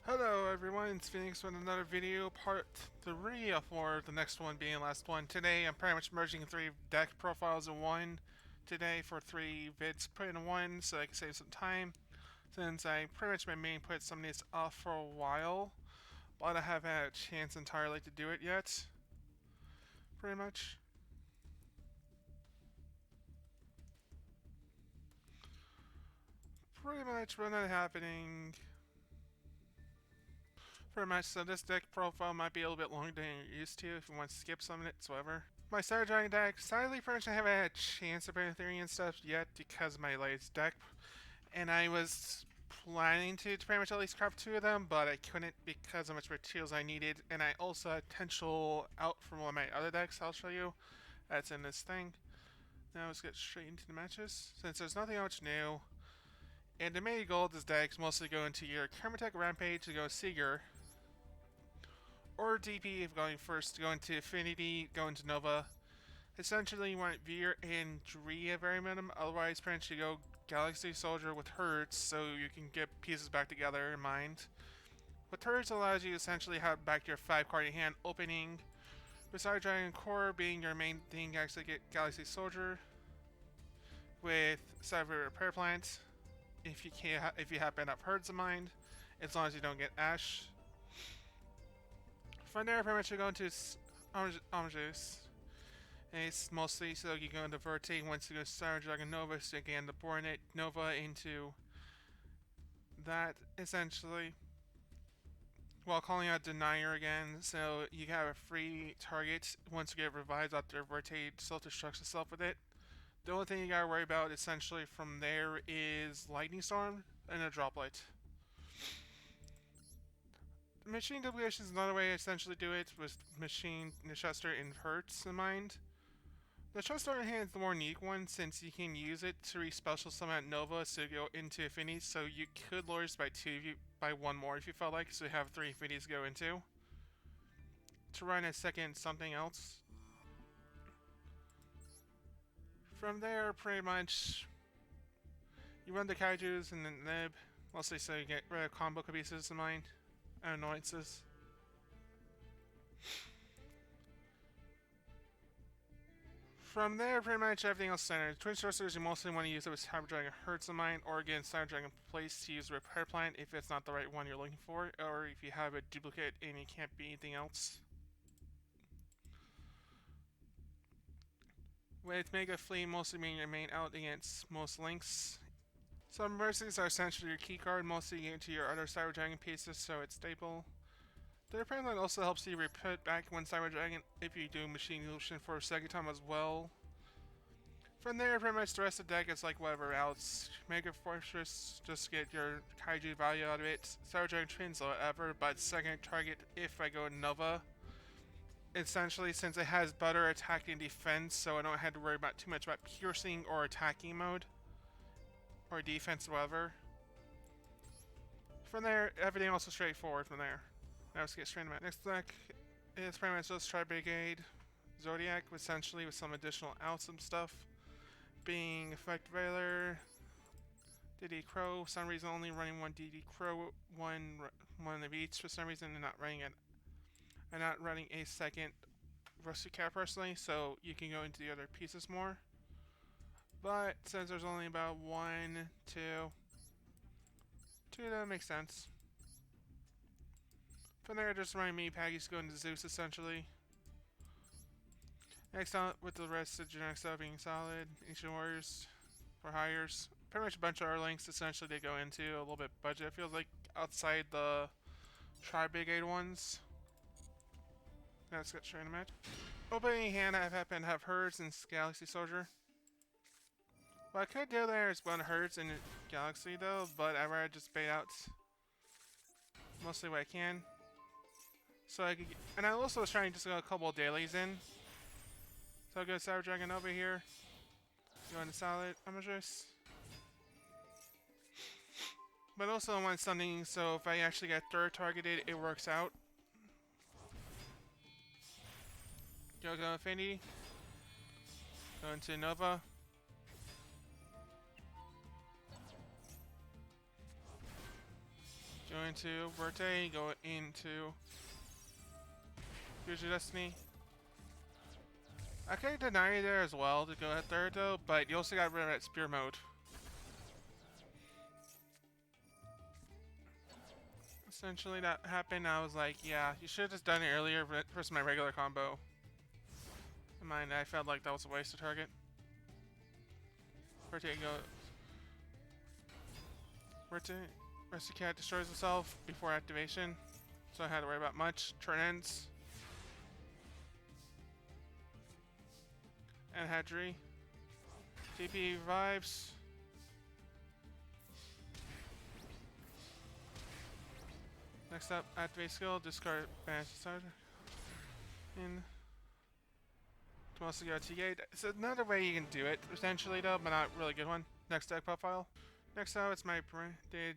Hello everyone, it's Phoenix with another video, part 3 for the next one being the last one. Today I'm pretty much merging 3 deck profiles in one today for 3 vids put in one so I can save some time. Since I pretty much been meaning to put some of these off for a while, but I haven't had a chance entirely to do it yet. Pretty much. What not happening. Pretty much, so this deck profile might be a little bit longer than you're used to if you want to skip some of it, whatsoever. My Star Dragon deck, sadly, pretty much I haven't had a chance to play Theory and stuff yet because of my latest deck. And I was planning to pretty much at least craft 2 of them, but I couldn't because of how much materials I needed. And I also had potential out from one of my other decks I'll show you. That's in this thing. Now let's get straight into the matches. Since there's nothing much new. And the main goal of this deck is mostly go into your Karmatech Rampage to go Seeger. Or Dpe if going first to go into Affinity, go into Nova. Essentially you want Veer and Dree at very minimum, otherwise potentially go Galaxy Soldier with Hertz so you can get pieces back together in mind. With Hertz allows you to essentially have back your 5 card in hand opening, with Star Dragon Core being your main thing, actually get Galaxy Soldier with Cyber Repair Plant if you happen to have Hertz in mind, as long as you don't get Ash. From there, pretty much you're going to Homages. And it's mostly so you go into Verte once you go Star Dragon Nova, so you can end up pouring it Nova into that essentially. While calling out Denier again, so you have a free target once you get revived after Verte self-destructs itself with it. The only thing you gotta worry about essentially from there is Lightning Storm and a Droplet. Machine Duplication is another way to essentially do it with Machine Nishester and Hertz in mind. The Nishester in hand is the more unique one since you can use it to re-special summon Nova so you go into Affinity, so you could lower this by 2 by 1 more if you felt like, so you have 3 Affinities to go into. To run a second something else. From there, pretty much, you run the Kaijus and then Nib, mostly so you get rid of combo pieces in mind. Annoyances. From there, pretty much everything else standard. Twin Sorcerers, you mostly want to use it with Cyber Dragon Hertz in mind, or again, Cyber Dragon Place to use Repair Plant if it's not the right one you're looking for, or if you have a duplicate and you can't be anything else. With Mega Fleet mostly being your main out against most links. Some Mercies are essentially your key card, mostly into your other Cyber Dragon pieces, so it's stable. The Repair Line also helps you reput back one Cyber Dragon if you do Machine Illusion for a second time as well. From there, pretty much the rest of the deck is like whatever else. Mega Fortress, just get your Kaiju value out of it. Cyber Dragon Twins, whatever, but second target if I go Nova. Essentially, since it has better attack and defense, so I don't have to worry about too much about piercing or attacking mode. Or defense, whatever. From there, everything else is straightforward from there. Now let's get straight into it. Next deck is pretty much just Tri-bridgade Zoodiac, essentially with some additional awesome stuff. Being Effect Veiler, DD Crow, for some reason only running one DD Crow, one of each for some reason, and not running a second Rusty Cat personally, so you can go into the other pieces more. But since there's only about 1, 2, that makes sense. From there, just running mini packages going to Zeus essentially. Next on with the rest of the generic stuff being solid, Ancient Warriors for hires. Pretty much a bunch of our links essentially they go into a little bit budget. It feels like outside the Tri-bridgade ones. Now let's get straight in the match. Opening hand, I happen to have Hertz and Galaxy Soldier. What I could do there is one Hertz and Galaxy though, but I'd rather just bait out mostly what I can. So I could, and I also was trying to just go a couple of dailies in. So I'll go Cyber Dragon over here. Go into Solid Amadeus. But also I want something so if I actually get third targeted, it works out. Go Infinity. Go into Nova. Go into Verte, go into Future Destiny. I could deny you there as well to go at third though, but you also got rid of that spear mode. Essentially that happened, I was like, yeah, you should have just done it earlier versus my regular combo. In mind, I felt like that was a waste of target. Verte goes. Rescue Cat destroys itself before activation, so I had to worry about much. Turn ends. And Hadri. Dpe revives. Next up, activate skill, discard banish starter. In. To also go T-Gate. It's another way you can do it, potentially though, but not really good one. Next deck profile. Next up, it's my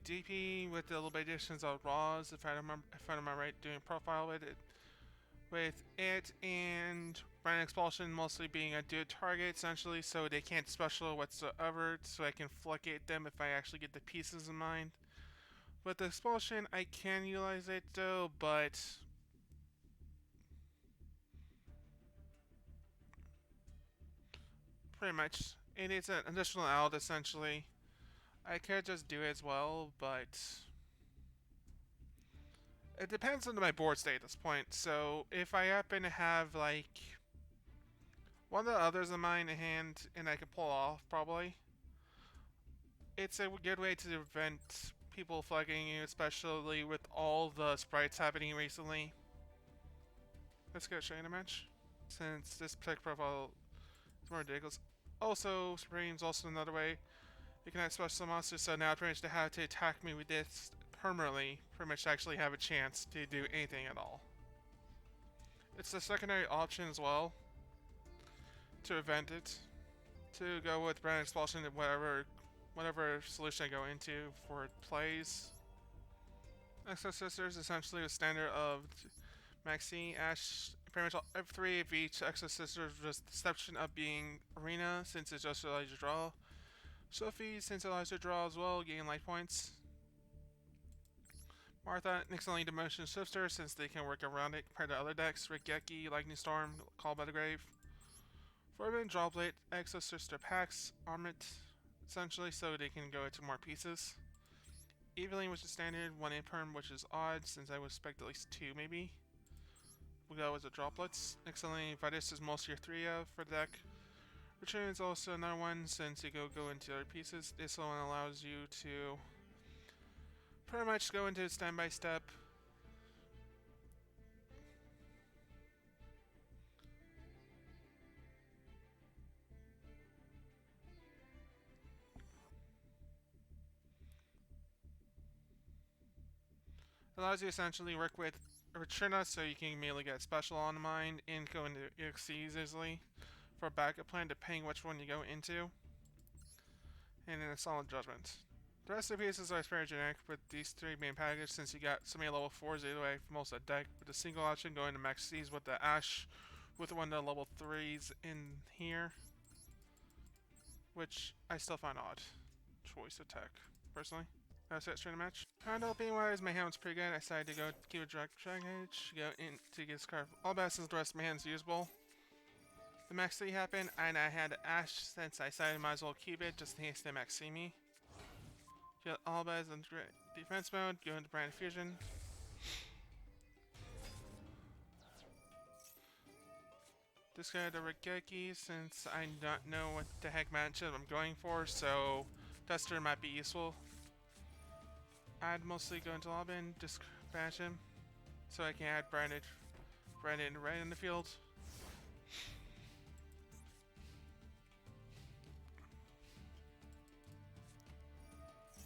DP with the little bit additions of Raws, if I remember right, doing profile with it, and Brand Expulsion mostly being a dude target essentially, so they can't special whatsoever, so I can fluctuate them if I actually get the pieces in mind. With the Expulsion, I can utilize it though, but pretty much it is an additional out essentially. I could just do it as well, but it depends on my board state at this point. So if I happen to have like one of the others in mine in hand and I can pull off probably, it's a good way to prevent people flagging you, especially with all the sprites happening recently. Let's go show you a match. Since this pick profile is more ridiculous. Also, Supreme's also another way. You can add special monsters, so now pretty much they have to attack me with this permanently, pretty much actually have a chance to do anything at all. It's the secondary option as well to prevent it. To go with Brand Expulsion and whatever solution I go into for plays. EXosister is essentially a standard of Maxi, Ash, pretty much all, three of each EXosister, with the exception of being Arena, since it just allows you to draw. Sophie, since it allows you to draw as well, gain life points. Martha, excellently the motion shifter, since they can work around it compared to other decks. Rigeki, Lightning Storm, Call by the Grave. Forbidden, Droplet, EXosister packs, Armament, essentially, so they can go into more pieces. Evelyn, which is standard, 1 imperm, which is odd, since I would expect at least 2 maybe. We'll go with the Droplets. Excellently, Vitus is most of your 3 for the deck. Return is also another one, since you go into other pieces. This one allows you to pretty much go into step by step. Allows you to essentially work with Returna, so you can immediately get special on mind and go into EXE easily for a backup plan, depending which one you go into. And then a Solid Judgment. The rest of the pieces are very generic with these 3 main packages, since you got so many level 4s either way for most of the deck. With a single option going to max C's with the Ash, with one of the level 3s in here, which I still find odd choice of tech, personally. That's it, straight to match. Handling wise, my hand was pretty good. I decided to go keep a Dragon Edge, go in to get this card Albaz, since the rest of my hand's usable. The max C happened, and I had Ash, since I decided I might as well keep it just in case they max see me. Get Albaz in defense mode, go into Brand Fusion. Discard the Rigeki, since I don't know what the heck matchup I'm going for, so Duster might be useful. I'd mostly go into Labrynth, just bash him, so I can add Brandon right in the field.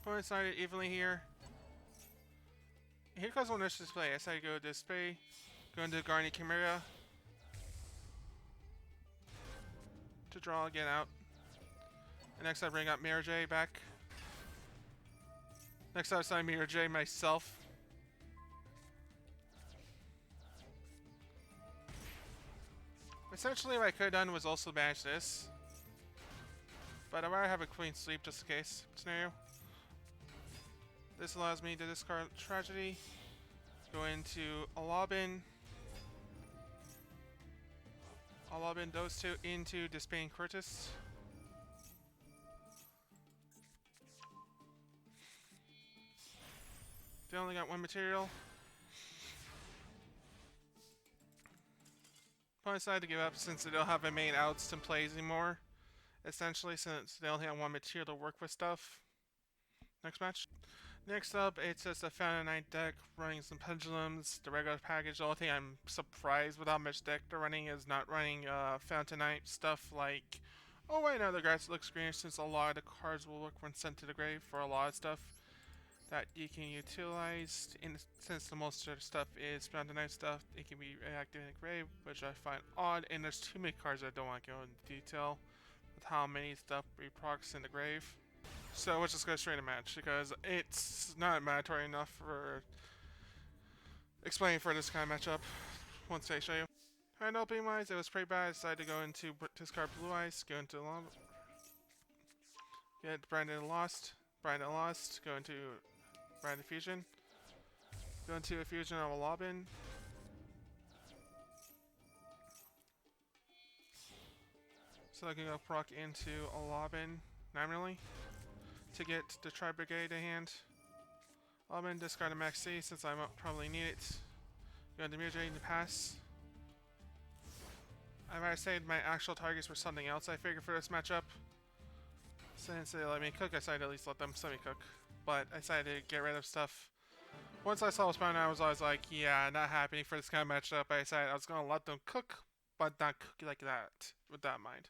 Opponent started evenly here. Here goes one nurse display. I decided to go display, go into Garni Chimera to draw again out. And next I bring up Mirror J back. Next I assign Mirror J myself. Essentially what I could have done was also banish this. But I'd rather have a clean sweep just in case scenario. This allows me to discard Tragedy, go into Alabin. Alabin those two into Dpe Curtis. They only got one material. I decided to give up since they don't have a main outs to play anymore. Essentially, since they only have one material to work with stuff. Next match. Next up, it's just a Phantom deck running some pendulums, the regular package. The only thing I'm surprised with how much deck they're running is not running Phantom stuff like, oh wait, no, the grass looks greener since a lot of the cards will work when sent to the grave for a lot of stuff that you can utilize. And since the most of the stuff is Phantom stuff, it can be activated in the grave, which I find odd. And there's too many cards I don't want to go into detail with how many stuff reprocs in the grave. So let's just go straight to match because it's not mandatory enough for explaining for this kind of matchup once I show you. Alright, opening wise, it was pretty bad. I decided to go into discard Blue Eyes, go into get Branded Lost, go into Branded Fusion, go into a fusion of a Labrynth. So I can go proc into a Labrynth manually to get the Tri-bridgade to hand. Labrynth, discard a Max C since I probably need it. Go into Mutating to pass. I might say my actual targets were something else I figured for this matchup. Since they let me cook, I decided to at least let them semi-cook. But I decided to get rid of stuff. Once I saw spawn, I was always like, yeah, not happening for this kind of matchup. I decided I was going to let them cook, but not cook like that, with that in mind.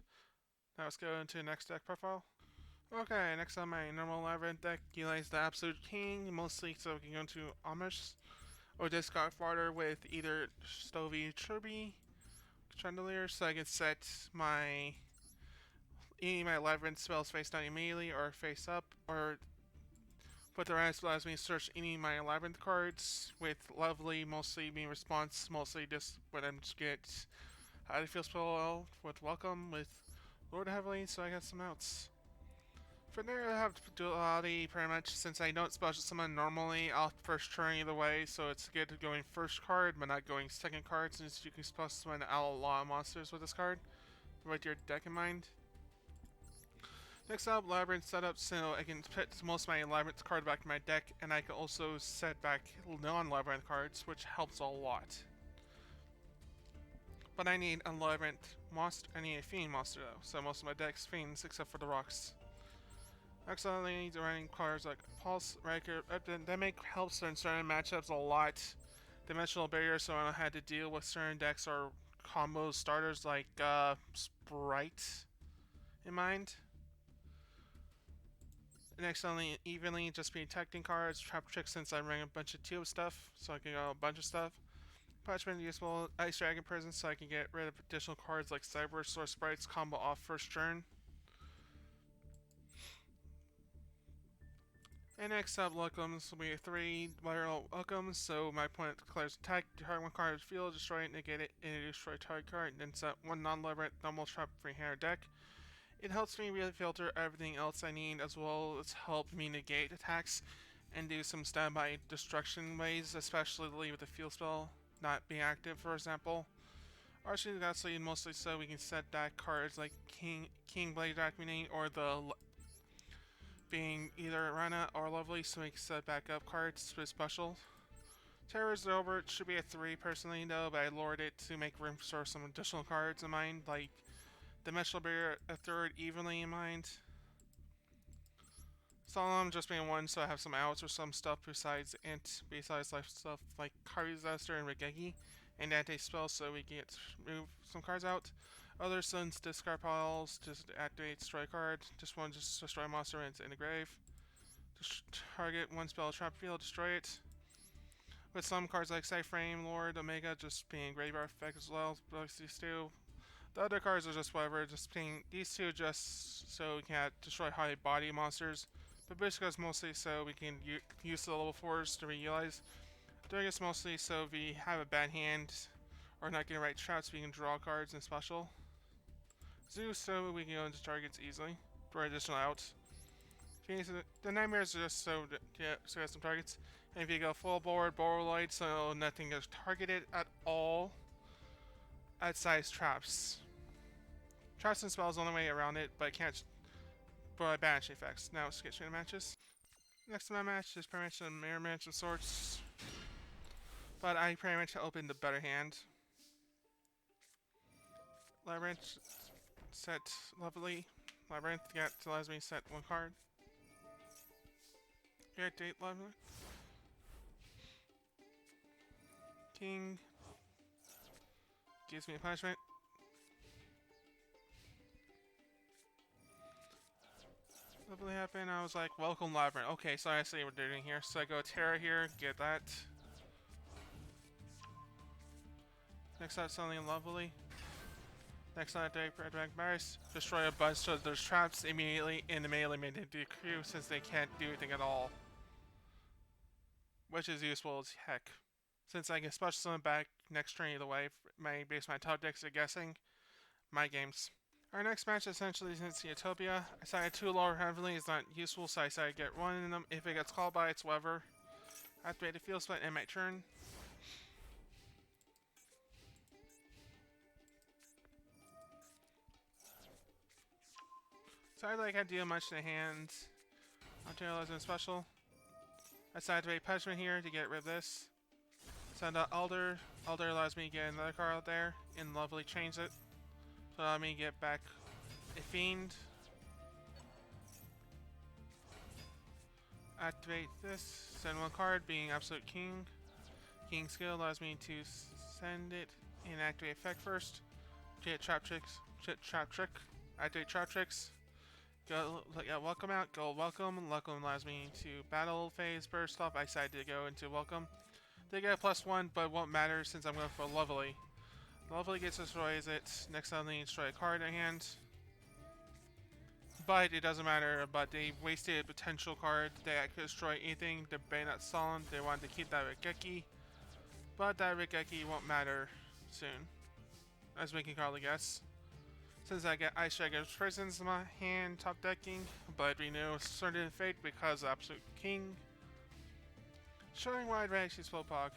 Now let's go into the next deck profile. Okay, next on my normal Labrynth deck, utilize the Absolute King, mostly so we can go into Amish, or discard fodder with either Stovey Chirby, Chandelier, so I can set my any of my Labrynth spells face down immediately or face up, or put the rest allows me to search any of my Labrynth cards with Lovely mostly being response, mostly just when I'm just get how to feel spell with Welcome with Lord Heavily, so I got some outs. For there, I have duality pretty much since I don't special summon normally. I'll first turn either way, so it's good going first card, but not going second card, since you can special summon a lot of monsters with this card. With your deck in mind. Next up, Labrynth setup, so I can put most of my Labrynth cards back in my deck, and I can also set back non-Labrynth cards, which helps a lot. But I need a Labrynth monster. I need a Fiend monster though, so most of my deck's Fiends except for the rocks. Excellently, running cards like Pulse, Riker, Epidemic helps in certain matchups a lot. Dimensional Barrier, so I don't have to deal with certain decks or combo starters like Sprite in mind. And excellently, evenly, just be protecting cards, Trap Trick since I'm running a bunch of Tube stuff, so I can go a bunch of stuff. Parchment useful, Ice Dragon Prison, so I can get rid of additional cards like Cyberburst or Sprites combo off first turn. And next up, Welcomes. We have 3 viral Welcomes, so my opponent declares attack, target one card of the field, destroy it, negate it, and destroy target card, and then set 1 non-Labrynth normal trap free hand deck. It helps me really filter everything else I need, as well as help me negate attacks and do some standby destruction ways, especially with the field spell not being active, for example. Arching that's mostly so we can set back cards like King Blade Acme or the being either Rana or Lovely, so we can set back up cards with special. Terror's over, it should be a 3 personally though, but I lowered it to make room for some additional cards in mind, like Dimensional Barrier, a 3rd evenly in mind. Solemn just being 1, so I have some outs or some stuff besides life stuff like EXosister and Regegi, and anti-spell, so we can move some cards out. Other sons discard piles, just activate destroy card, just one just destroy monster and it's in the grave. Just target 1 spell trap field, destroy it. With some cards like Cyframe, Lord, Omega just being graveyard effect as well, like these 2. The other cards are just whatever, just being these 2 just so we can destroy high body monsters. But basically it's mostly so we can use the level 4s to reutilize. Doing this mostly so if we have a bad hand or not getting right traps, we can draw cards and special. Zoo so we can go into targets easily for additional outs. The nightmares are just so get some targets. And if you go full board, Borroloid, so nothing is targeted at all. At size traps. Traps and spells the only way around it, but can't. But banish effects. Now let's get straight to matches. Next to my match is pretty much a mirror match of sorts. But I pretty much opened the better hand. Labrynth set lovely. Labrynth allows me to set one card. Great date lovely. King gives me a punishment. Lovely happened. I was like, welcome Labrynth. Okay, so I see what they're doing here. So I go Terra here, get that. Next out something lovely. Next out Dpe Albaz. Destroy a bunch of those traps immediately in the melee mid crew since they can't do anything at all. Which is useful as heck. Since I can special summon back next turn either way, based my top decks are guessing my games. Our next match essentially is Utopia. I decided 2 lower heavily is not useful, so I decided to get 1 in them. If it gets called by, it's whatever. Activate the field split in my turn. So I can't do much in the hand. Ontario allows special. I decided to make punishment here to get rid of this. Send out Alder. Alder allows me to get another card out there and lovely change it. So allow me to get back a Fiend. Activate this. Send 1 card, being Absolute King. King skill allows me to send it and activate effect first. Get Trap Tricks. Trap Trick. Activate Trap Tricks. Go welcome out. Go welcome. Welcome allows me to battle phase burst off. I decided to go into welcome. They get a +1, but it won't matter since I'm going for lovely. Lovely gets destroys it. Next time they destroy a card in hand. But it doesn't matter, but they wasted a potential card that could destroy anything. They're Bayonet Solemn. They wanted to keep that Rigeki. But that Rigeki won't matter soon. As we can probably guess. Since I get Ice Dragon's Prisons in my hand, top decking. But Renew Certain Fate because of Absolute King. Showing wide range is Slowpoke.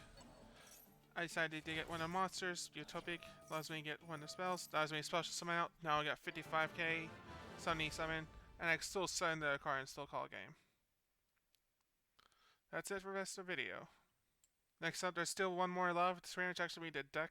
I decided to get 1 of the monsters, Utopia, allows me to get 1 of the spells, allows me to special summon out. Now I got 55k, 77, and I can still send the card and still call a game. That's it for the rest of the video. Next up, there's still 1 more left. It's actually the deck.